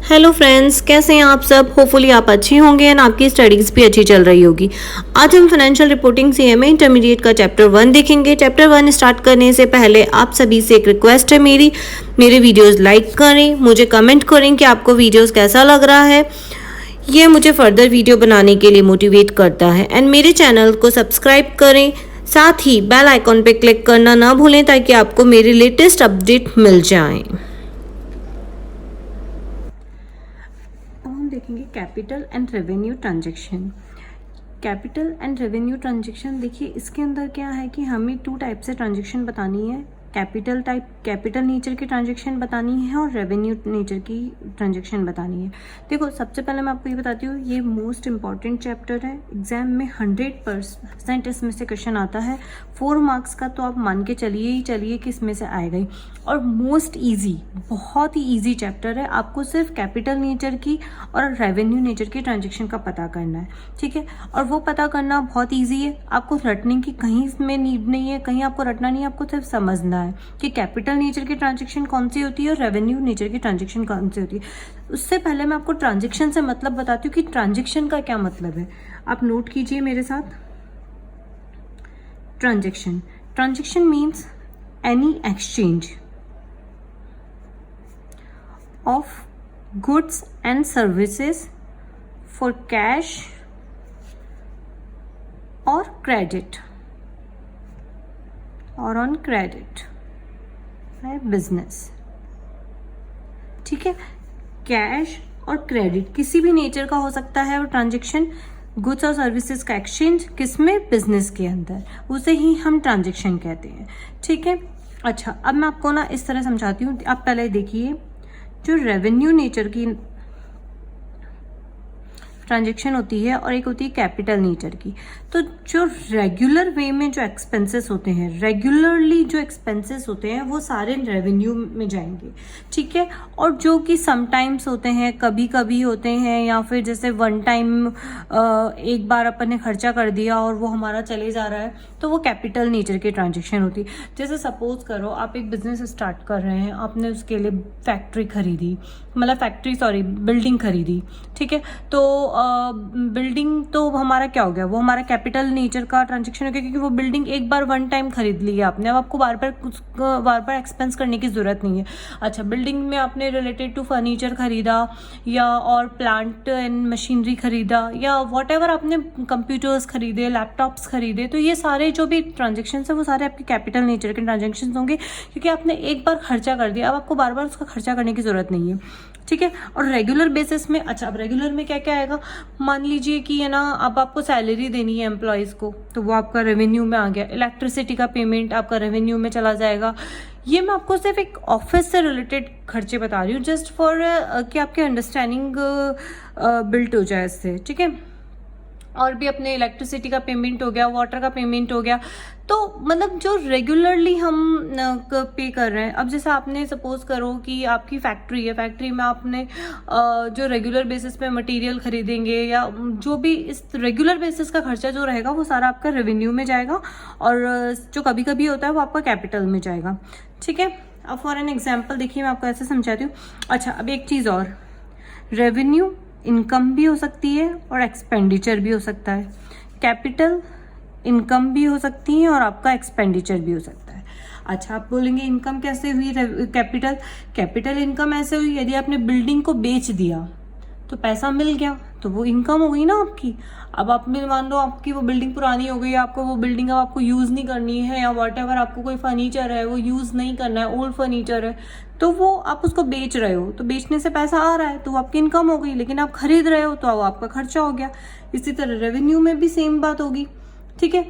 Hello friends, कैसे हैं आप सब। होपफुली आप अच्छे होंगे एंड आपकी स्टडीज़ भी अच्छी चल रही होगी। आज हम फाइनेंशियल रिपोर्टिंग सीएमए इंटरमीडिएट का चैप्टर 1 देखेंगे। चैप्टर 1 स्टार्ट करने से पहले आप सभी से एक रिक्वेस्ट है मेरे वीडियोस लाइक करें, मुझे कमेंट करें कि आपको वीडियोस कैसा लग रहा है। ये मुझे फर्दर वीडियो बनाने के लिए मोटिवेट करता है। एंड मेरे चैनल को सब्सक्राइब करें, साथ ही बेल आइकॉन पर क्लिक करना ना भूलें ताकि आपको मेरी लेटेस्ट अपडेट मिल जाए। देखेंगे capital and revenue transaction. Capital and revenue transaction देखिए, इसके अंदर क्या है कि हमें 2 टाइप से ट्रांजैक्शन बतानी है। कैपिटल नेचर की ट्रांजैक्शन बतानी है और रेवेन्यू नेचर की ट्रांजैक्शन बतानी है। देखो, सबसे पहले मैं आपको ये बताती हूँ, ये मोस्ट इंपॉर्टेंट चैप्टर है। एग्जाम में 100% इसमें से क्वेश्चन आता है। 4 मार्क्स का तो आप मान के चलिए कि इसमें से आएगा ही। और मोस्ट ईजी, बहुत ही ईजी चैप्टर है। आपको सिर्फ कैपिटल नेचर की और रेवेन्यू नेचर की ट्रांजैक्शन का पता करना है, ठीक है। और वो पता करना बहुत ईजी है, आपको रटने की कहीं इसमें नीड नहीं है, कहीं आपको रटना नहीं है, आपको सिर्फ समझना है कि कैपिटल नेचर की ट्रांजैक्शन कौन सी होती है और रेवेन्यू नेचर की ट्रांजैक्शन कौन सी होती है। उससे पहले मैं आपको ट्रांजैक्शन से मतलब बताती हूँ कि ट्रांजैक्शन का क्या मतलब है। आप नोट कीजिए मेरे साथ। Transaction means any exchange of goods and services for cash or credit or on credit by business, ठीक है। कैश और क्रेडिट किसी भी नेचर का हो सकता है और ट्रांजैक्शन गुड्स और सर्विसेज का एक्सचेंज किसमें, बिजनेस के अंदर, उसे ही हम ट्रांजैक्शन कहते हैं, ठीक है। अच्छा, अब मैं आपको ना इस तरह समझाती हूँ। आप पहले देखिए, जो रेवेन्यू नेचर की ट्रांजैक्शन होती है और एक होती है कैपिटल नेचर की। तो जो रेगुलर वे में जो एक्सपेंसेस होते हैं, रेगुलरली जो एक्सपेंसेस होते हैं, वो सारे रेवेन्यू में जाएंगे, ठीक है। और जो कि समटाइम्स होते हैं, कभी कभी होते हैं, या फिर जैसे वन टाइम एक बार अपन ने खर्चा कर दिया और वो हमारा चले जा रहा है, तो वो कैपिटल नेचर की ट्रांजैक्शन होती है। जैसे सपोज करो आप एक बिजनेस स्टार्ट कर रहे हैं, आपने उसके लिए बिल्डिंग खरीदी, ठीक है। तो बिल्डिंग तो हमारा क्या हो गया, वो हमारा कैपिटल नेचर का ट्रांजैक्शन हो गया, क्योंकि वो बिल्डिंग एक बार वन टाइम खरीद ली है आपने। अब आपको बार बार एक्सपेंस करने की जरूरत नहीं है। अच्छा, बिल्डिंग में आपने रिलेटेड टू फर्नीचर खरीदा, या और प्लांट एंड मशीनरी खरीदा, या वॉट एवर आपने कंप्यूटर्स खरीदे, लैपटॉप्स खरीदे, तो ये सारे जो भी ट्रांजेक्शन है वो सारे आपके कैपिटल नेचर के ट्रांजेक्शन होंगे, क्योंकि आपने एक बार खर्चा कर दिया। अब आपको बार बार उसका खर्चा करने की जरूरत नहीं है, ठीक है। और रेगुलर बेसिस में, अच्छा, अब रेगुलर में क्या क्या आएगा, मान लीजिए कि है ना, अब आपको सैलरी देनी है एम्प्लॉयज़ को, तो वो आपका रेवेन्यू में आ गया। इलेक्ट्रिसिटी का पेमेंट आपका रेवेन्यू में चला जाएगा। ये मैं आपको सिर्फ एक ऑफिस से रिलेटेड खर्चे बता रही हूँ, जस्ट फॉर कि आपकी अंडरस्टैंडिंग बिल्ट हो जाए इससे, ठीक है। और भी अपने इलेक्ट्रिसिटी का पेमेंट हो गया, वाटर का पेमेंट हो गया, तो मतलब जो रेगुलरली हम पे कर रहे हैं। अब जैसे आपने सपोज करो कि आपकी फैक्ट्री है, फैक्ट्री में आपने जो रेगुलर बेसिस पे मटेरियल खरीदेंगे, या जो भी इस रेगुलर बेसिस का खर्चा जो रहेगा वो सारा आपका रेवेन्यू में जाएगा, और जो कभी कभी होता है वो आपका कैपिटल में जाएगा, ठीक है। अब फॉर एन एग्जाम्पल देखिए, मैं आपको ऐसे समझाती हूँ। अच्छा, अब एक चीज़ और, रेवेन्यू इनकम भी हो सकती है और एक्सपेंडिचर भी हो सकता है। कैपिटल इनकम भी हो सकती है और आपका एक्सपेंडिचर भी हो सकता है। अच्छा, आप बोलेंगे इनकम कैसे हुई, कैपिटल इनकम ऐसे हुई, यदि आपने बिल्डिंग को बेच दिया तो पैसा मिल गया, तो वो इनकम हो गई ना आपकी। अब आप में मान लो आपकी वो बिल्डिंग पुरानी हो गई, आपको वो बिल्डिंग अब आपको यूज़ नहीं करनी है, या वॉट एवर आपको कोई फर्नीचर है वो यूज़ नहीं करना है, ओल्ड फर्नीचर है, तो वो आप उसको बेच रहे हो, तो बेचने से पैसा आ रहा है, तो वो आपकी इनकम हो गई। लेकिन आप खरीद रहे हो तो वो आपका खर्चा हो गया। इसी तरह रेवेन्यू में भी सेम बात होगी, ठीक है।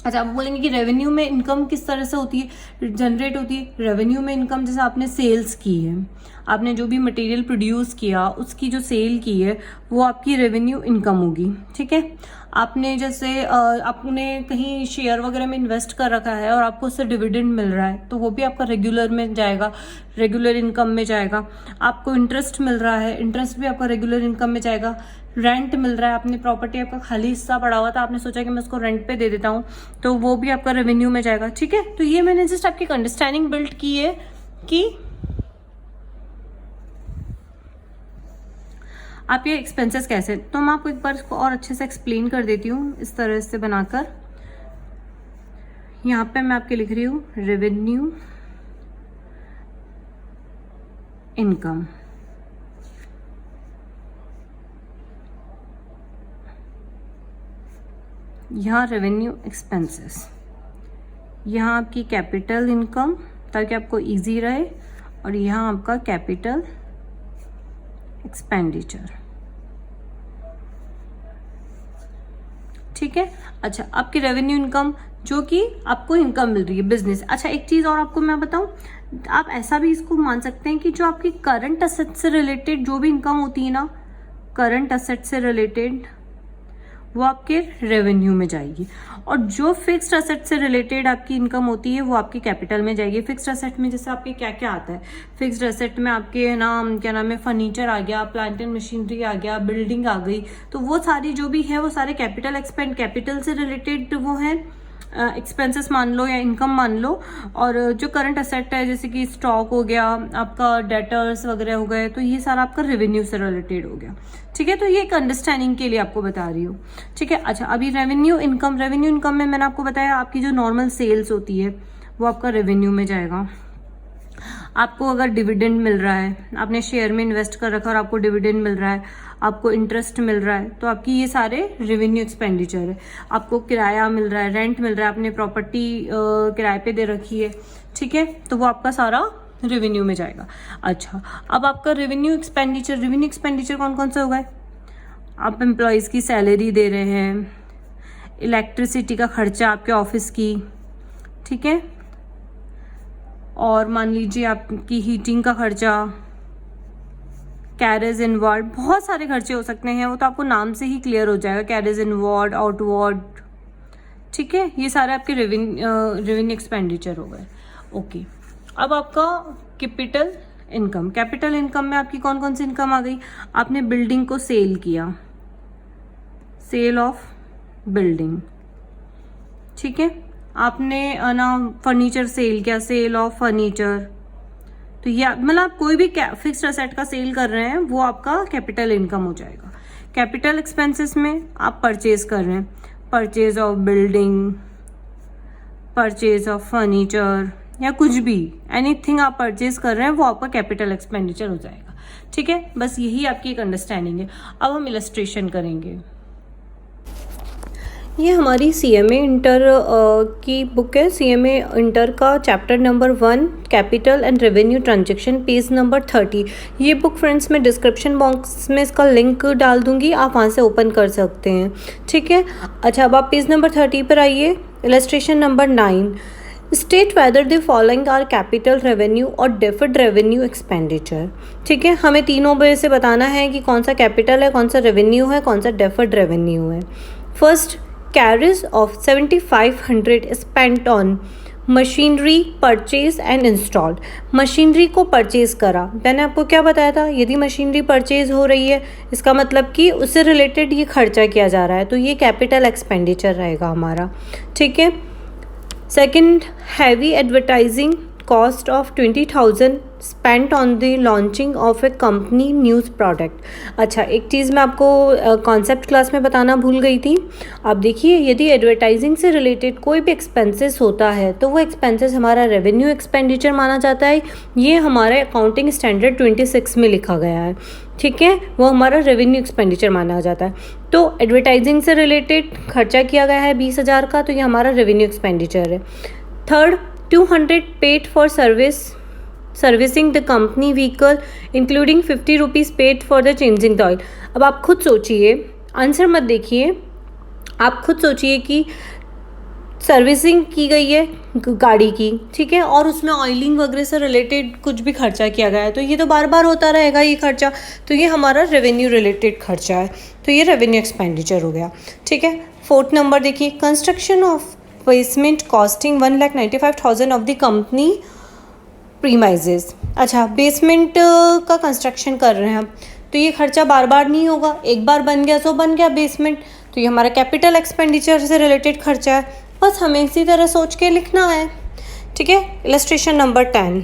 अच्छा, आप बोलेंगे कि रेवेन्यू में इनकम किस तरह से होती है, जनरेट होती है। रेवेन्यू में इनकम, जैसे आपने सेल्स की है, आपने जो भी मटेरियल प्रोड्यूस किया उसकी जो सेल की है वो आपकी रेवेन्यू इनकम होगी, ठीक है। आपने जैसे आपने कहीं शेयर वगैरह में इन्वेस्ट कर रखा है और आपको उससे डिविडेंड मिल रहा है, तो वो भी आपका रेगुलर में जाएगा, रेगुलर इनकम में जाएगा। आपको इंटरेस्ट मिल रहा है, इंटरेस्ट भी आपका रेगुलर इनकम में जाएगा। रेंट मिल रहा है, आपने प्रॉपर्टी, आपका खाली हिस्सा पड़ा हुआ था, आपने सोचा कि मैं उसको रेंट पे दे देता हूँ, तो वो भी आपका रेवेन्यू में जाएगा, ठीक है। तो ये मैंने जस्ट आपकी अंडरस्टैंडिंग बिल्ड की है कि आप ये एक्सपेंसेस कैसे, तो मैं आपको एक बार इसको और अच्छे से एक्सप्लेन कर देती हूँ इस तरह से बनाकर। यहाँ पे मैं आपके लिख रही हूँ रेवेन्यू इनकम, यहाँ रेवेन्यू एक्सपेंसेस, यहाँ आपकी कैपिटल इनकम ताकि आपको इजी रहे, और यहाँ आपका कैपिटल एक्सपेंडिचर। ठीक है। अच्छा, आपकी रेवेन्यू इनकम जो कि आपको इनकम मिल रही है बिजनेस। अच्छा, एक चीज़ और आपको मैं बताऊं, आप ऐसा भी इसको मान सकते हैं कि जो आपकी करंट असेट से रिलेटेड जो भी इनकम होती है ना, करंट असेट से रिलेटेड, वो आपके रेवेन्यू में जाएगी, और जो फिक्स्ड असेट से रिलेटेड आपकी इनकम होती है वो आपकी कैपिटल में जाएगी। फिक्स्ड असेट में जैसे आपके क्या क्या आता है, फिक्स्ड असेट में आपके नाम क्या नाम है, फर्नीचर आ गया, प्लांट एंड मशीनरी आ गया, बिल्डिंग आ गई, तो वो सारी जो भी है वो सारे कैपिटल कैपिटल से रिलेटेड वो है एक्सपेंसेस मान लो या इनकम मान लो। और जो करंट असेट है जैसे कि स्टॉक हो गया, आपका डेटर्स वगैरह हो गए, तो ये सारा आपका रेवेन्यू से रिलेटेड हो गया। ठीक है, तो ये एक अंडरस्टैंडिंग के लिए आपको बता रही हूँ। ठीक है। अच्छा, अभी रेवेन्यू इनकम में मैंने आपको बताया आपकी जो नॉर्मल सेल्स होती है वो आपका रेवेन्यू में जाएगा। आपको अगर डिविडेंड मिल रहा है, आपने शेयर में इन्वेस्ट कर रखा और आपको डिविडेंड मिल रहा है, आपको इंटरेस्ट मिल रहा है, तो आपकी ये सारे रेवेन्यू एक्सपेंडिचर है। आपको किराया मिल रहा है, रेंट मिल रहा है, आपने प्रॉपर्टी किराए पे दे रखी है, ठीक है, तो वो आपका सारा रेवेन्यू में जाएगा। अच्छा, अब आपका रेवेन्यू एक्सपेंडिचर कौन कौन से हो गए? आप एम्प्लॉयज़ की सैलरी दे रहे हैं, इलेक्ट्रिसिटी का खर्चा आपके ऑफिस की, ठीक है, और मान लीजिए आपकी हीटिंग का खर्चा, कैरेज इनवर्ड, बहुत सारे खर्चे हो सकते हैं, वो तो आपको नाम से ही क्लियर हो जाएगा, कैरेज इनवर्ड, आउटवर्ड, ठीक है, ये सारे आपके रेवेन्यू एक्सपेंडिचर हो गए। ओके, अब आपका कैपिटल इनकम में आपकी कौन कौन सी इनकम आ गई? आपने बिल्डिंग को सेल किया, सेल ऑफ बिल्डिंग, ठीक है, आपने ना फर्नीचर सेल किया, सेल ऑफ फर्नीचर, तो ये मतलब आप कोई भी फिक्स्ड असेट का सेल कर रहे हैं वो आपका कैपिटल इनकम हो जाएगा। कैपिटल एक्सपेंसेस में आप परचेज कर रहे हैं, purchase of building, purchase of furniture, या कुछ भी एनीथिंग आप परचेज कर रहे हैं वो आपका कैपिटल एक्सपेंडिचर हो जाएगा। ठीक है, बस यही आपकी एक अंडरस्टैंडिंग है। अब हम इलस्ट्रेशन करेंगे। ये हमारी CMA इंटर की बुक है, CMA इंटर का chapter number 1 capital and revenue transaction, page number 30। ये बुक फ्रेंड्स मैं डिस्क्रिप्शन बॉक्स में इसका लिंक डाल दूंगी, आप वहाँ से ओपन कर सकते हैं। ठीक है। अच्छा, अब आप पेज नंबर 30 पर आइए। Illustration number 9, state whether the following are capital revenue और डेफर्ड रेवेन्यू एक्सपेंडिचर। ठीक है, हमें तीनों वे से बताना है कि कौन सा कैपिटल है, कौन सा रेवेन्यू है, कौन सा डेफर्ड रेवेन्यू है। First, carriage of 7500 spent on machinery purchase and installed. Machinery को परचेज करा, मैंने आपको क्या बताया था, यदि मशीनरी परचेज हो रही है इसका मतलब कि उससे रिलेटेड ये खर्चा किया जा रहा है, तो ये कैपिटल एक्सपेंडिचर रहेगा हमारा। ठीक है। Second, heavy advertising cost of 20,000 spent on the launching of a company news product. अच्छा, एक चीज़ मैं आपको कॉन्सेप्ट क्लास में बताना भूल गई थी। आप देखिए, यदि एडवर्टाइजिंग से रिलेटेड कोई भी एक्सपेंसेस होता है तो वो एक्सपेंसेस हमारा रेवेन्यू एक्सपेंडिचर माना जाता है। ये हमारे अकाउंटिंग स्टैंडर्ड 26 में लिखा गया है। ठीक है, वो हमारा रेवेन्यू एक्सपेंडिचर माना जाता है। तो एडवर्टाइजिंग से रिलेटेड खर्चा किया गया है 20,000 का, तो ये हमारा रेवेन्यू एक्सपेंडिचर है। Third, 200 paid for servicing the company vehicle including 50 rupees paid for the changing the oil. अब आप खुद सोचिए, आंसर मत देखिए, आप खुद सोचिए कि सर्विसिंग की गई है गाड़ी की, ठीक है, और उसमें ऑयलिंग वगैरह से रिलेटेड कुछ भी खर्चा किया गया है, तो ये तो बार बार होता रहेगा ये खर्चा, तो ये हमारा रेवेन्यू रिलेटेड खर्चा है, तो ये रेवेन्यू एक्सपेंडिचर हो गया। ठीक है। फोर्थ नंबर देखिए, construction of basement costing 1,95,000 of the company premises. अच्छा, बेसमेंट का कंस्ट्रक्शन कर रहे हैं हम, तो ये खर्चा बार बार नहीं होगा, एक बार बन गया तो बन गया बेसमेंट, तो ये हमारा कैपिटल एक्सपेंडिचर से रिलेटेड खर्चा है। बस हमें इसी तरह सोच के लिखना है। ठीक है। इलस्ट्रेशन नंबर 10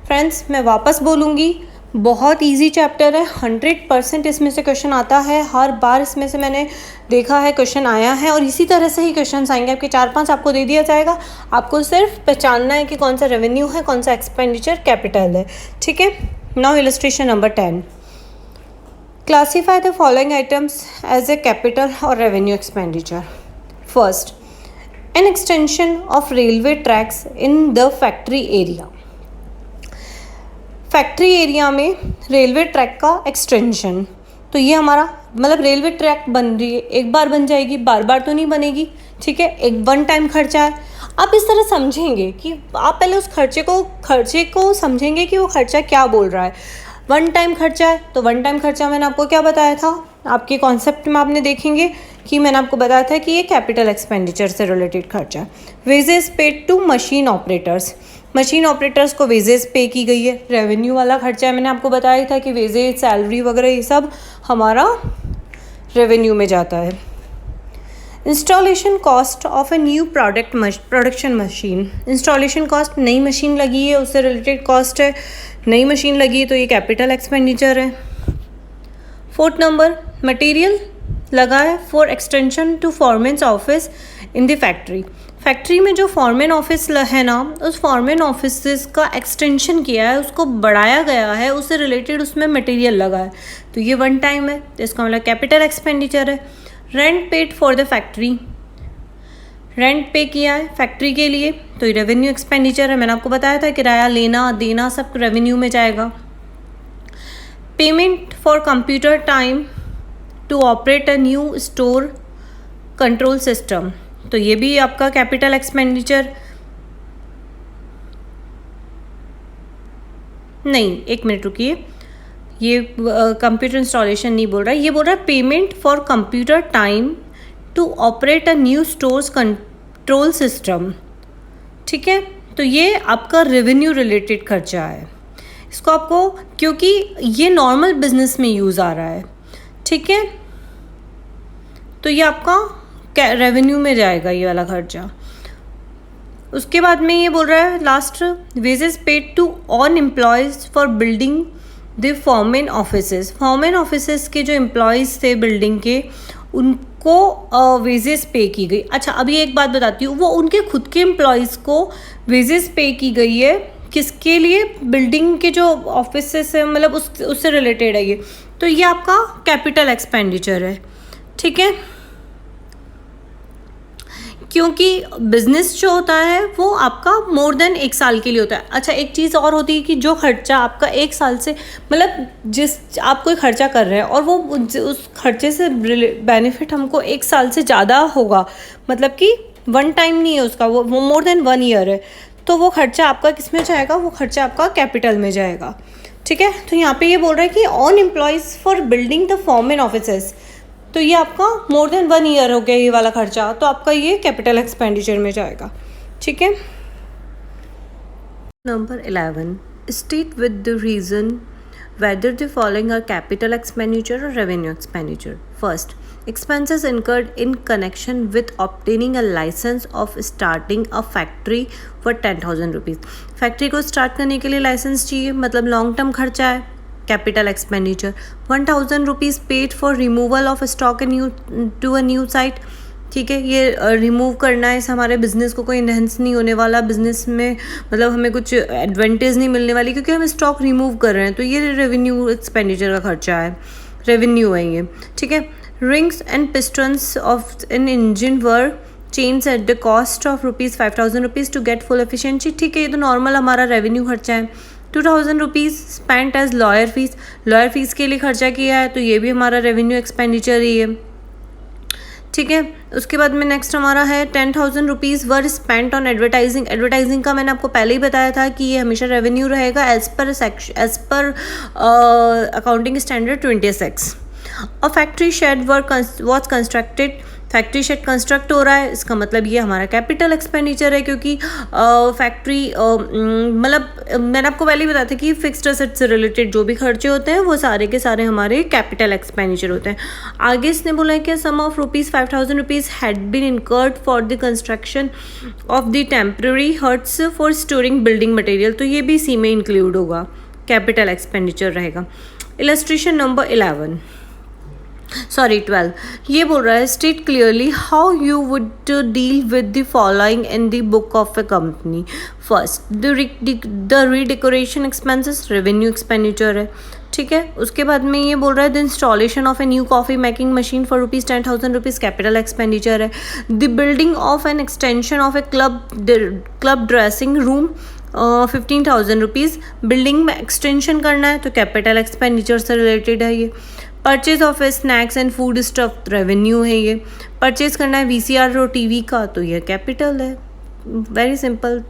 फ्रेंड्स, मैं वापस बोलूँगी, बहुत इजी चैप्टर है, 100% इसमें से क्वेश्चन आता है, हर बार इसमें से मैंने देखा है क्वेश्चन आया है और इसी तरह से ही क्वेश्चन आएंगे। आपके 4-5 आपको दे दिया जाएगा, आपको सिर्फ पहचानना है कि कौन सा रेवेन्यू है, कौन सा एक्सपेंडिचर कैपिटल है। ठीक है, now illustration number 10, classify the following items as a capital और revenue expenditure. First, an extension of railway tracks in the factory area. Factory area में रेलवे ट्रैक का एक्सटेंशन, तो ये हमारा मतलब रेलवे ट्रैक बन रही है, एक बार बन जाएगी, बार बार तो नहीं बनेगी। ठीक है, एक वन टाइम खर्चा है। आप इस तरह समझेंगे कि आप पहले उस खर्चे को समझेंगे कि वो खर्चा क्या बोल रहा है। वन टाइम खर्चा है तो वन टाइम खर्चा मैंने आपको क्या बताया था, आपके कॉन्सेप्ट में आपने देखेंगे कि मैंने आपको बताया था कि ये कैपिटल एक्सपेंडिचर से रिलेटेड खर्चा है। Wages paid to machine operators, machine operators को वेजेस पे की गई है, रेवेन्यू वाला खर्चा है। मैंने आपको बताया था कि वेजेस, सैलरी वगैरह ये सब हमारा रेवेन्यू में जाता है। Installation cost of a new production machine, installation cost, नई मशीन लगी है उससे रिलेटेड कॉस्ट है, नई मशीन लगी है तो ये कैपिटल एक्सपेंडिचर है। फोर्थ नंबर, मटेरियल लगा है for extension to foreman's office in the factory. Factory में जो फॉरमैन ऑफिस है ना, उस फॉरमैन ऑफिस का एक्सटेंशन किया है, उसको बढ़ाया गया है, उससे रिलेटेड उसमें मटेरियल लगा है, तो ये वन टाइम है, तो इसका मतलब कैपिटल एक्सपेंडिचर है। Rent paid for the factory, rent पे किया है फैक्ट्री के लिए, तो ये रेवेन्यू एक्सपेंडिचर है। मैंने आपको बताया था किराया लेना देना सब रेवेन्यू में जाएगा। Payment for computer time to operate a new store control system, तो ये भी आपका कैपिटल एक्सपेंडिचर नहीं, एक मिनट रुकिए, ये कंप्यूटर इंस्टॉलेशन नहीं बोल रहा है, ये बोल रहा है payment for computer time to operate a new stores control system. ठीक है, तो ये आपका रेवेन्यू रिलेटेड खर्चा है, इसको आपको, क्योंकि ये नॉर्मल बिजनेस में यूज़ आ रहा है। ठीक है, तो ये आपका रेवेन्यू में जाएगा ये वाला खर्चा। उसके बाद में ये बोल रहा है last, wages paid to own employees for building the foreman offices. Foreman offices के जो एम्प्लॉयज़ थे बिल्डिंग के, उनको वेजेस पे की गई। अच्छा, अभी एक बात बताती हूँ, वो उनके खुद के एम्प्लॉयज़ को वेजेस पे की गई है, किसके लिए, बिल्डिंग के जो ऑफिसेस है, मतलब उससे रिलेटेड है ये, तो ये आपका कैपिटल एक्सपेंडिचर है। ठीक है, क्योंकि बिजनेस जो होता है वो आपका मोर देन एक साल के लिए होता है। अच्छा, एक चीज़ और होती है कि जो खर्चा आपका एक साल से, मतलब जिस आप कोई खर्चा कर रहे हैं और वो उस खर्चे से बेनिफिट हमको एक साल से ज़्यादा होगा, मतलब कि वन टाइम नहीं है उसका, वो मोर देन 1 ईयर है, तो वो खर्चा आपका किस में जाएगा, वो खर्चा आपका कैपिटल में जाएगा। ठीक है, तो यहाँ पे ये बोल रहा है कि own employees for building the foreman offices, तो ये आपका मोर देन 1 ईयर हो गया ये वाला खर्चा, तो आपका ये कैपिटल एक्सपेंडिचर में जाएगा। ठीक है, number 11, state with the reason whether the following are capital expenditure or revenue expenditure. First, expenses incurred in connection with obtaining a license of starting a factory for 10,000 rupees. Factory को start करने के लिए licence चाहिए, मतलब long term खर्चा है, capital expenditure. 1,000 rupees paid for removal of stock to a new site. ठीक है, ये रिमूव करना है, इस हमारे बिज़नेस को कोई इनहेंस नहीं होने वाला, बिज़नेस में मतलब हमें कुछ एडवांटेज नहीं मिलने वाली क्योंकि हम स्टॉक रिमूव कर रहे हैं, तो ये रेवेन्यू एक्सपेंडिचर का खर्चा है, रेवेन्यू है ये। ठीक है, rings and pistons of an engine were change at the cost of ₹5,000 to get full efficiency. ठीक है, ये तो नॉर्मल हमारा रेवेन्यू खर्चा है। 2,000 rupees spent as lawyer fees, lawyer fees के लिए खर्चा किया है, तो ये भी हमारा रेवेन्यू एक्सपेंडिचर ही है। ठीक है, उसके बाद में नेक्स्ट हमारा है 10,000 rupees were spent on advertising. Advertising का मैंने आपको पहले ही बताया था कि ये हमेशा रेवेन्यू रहेगा as per accounting standard 26। A factory shed was constructed, factory shed construct हो रहा है, इसका मतलब ये हमारा कैपिटल एक्सपेंडिचर है क्योंकि फैक्ट्री मतलब मैंने आपको पहले ही बताया था कि फिक्स्ड एसेट से रिलेटेड जो भी खर्चे होते हैं वो सारे के सारे हमारे कैपिटल एक्सपेंडिचर होते हैं। आगे इसने बोला है कि sum of ₹5,000 rupees had been incurred for the construction of the temporary huts for storing building material, तो ये भी इसी में इंक्लूड होगा। कैपिटल एक्सपेंडिचर रहेगा। इलस्ट्रेशन नंबर 12 ये बोल रहा है state clearly how you would deal with the following in the book of a company. First the redecoration expenses revenue expenditure है, ठीक है। उसके बाद में ये बोल रहा है the installation of a new coffee making machine for ₹10,000 capital expenditure है। The building of an extension of a club dressing room 15,000 rupees, building में एक्सटेंशन करना है तो कैपिटल एक्सपेंडिचर से रिलेटेड है ये। Purchase of snacks and food stuff revenue है ये। परचेज करना है VCR और TV का तो ये कैपिटल है। Very simple.